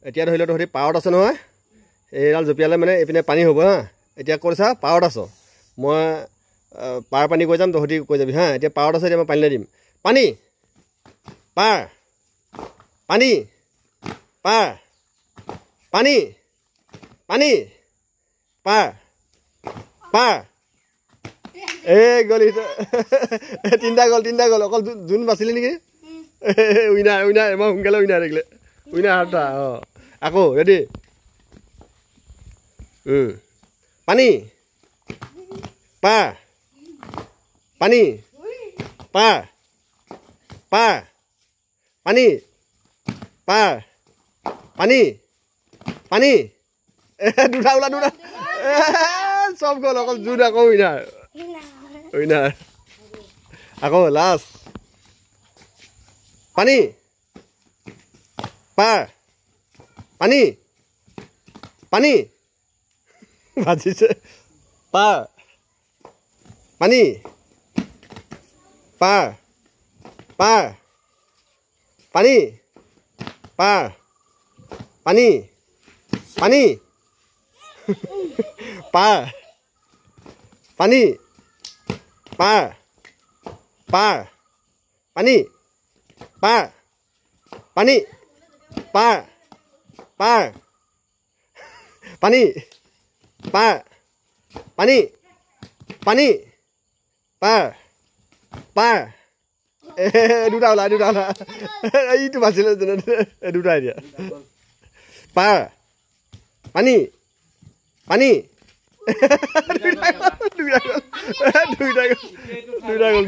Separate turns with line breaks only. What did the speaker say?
এতিয়া ধৰি লওক তহঁতি পাৰত আছে নহয় এইডাল জঁপিয়ালে মানে এইপিনে পানী হ'ব হা এতিয়া ক'ত আছা পাৰত আছ মই পাৰ পানী কৈ যাম তহঁতি কৈ যাবি হা এতিয়া পাৰত আছে এতিয়া মই পানীলৈ দিম পানী পাৰ পানী পাৰ পানী পানী পাৰ পাৰ এই গ'ল তিনিটা গ'ল অকল যোন বাচিলি নেকি উইনাৰ মই সোনকালে উইনাৰ থাকিলে উইনাৰ হাতটা অঁ আকৌ ৰেডি পানী পাৰ পানী পাৰ পাৰ পানী পাৰ পানী পানী দুটা ওলা দুটা চব গ'ল অকল যোন আকৌ উইনাৰ আকৌ লাষ্ট পানী পাৰ পানী পানী ভাজিছে পাৰ পানী পাৰ পাৰ পানী পাৰ পানী পানী পাৰ পানী পাৰ পাৰ পানী পাৰ পানী পাৰ পাৰ পানী পাৰ পানী পানী পাৰ পাৰ দুটা ওলা এইটো বাচিলে দুটা এতিয়া পাৰ পানী পানী দুইটা গ'ল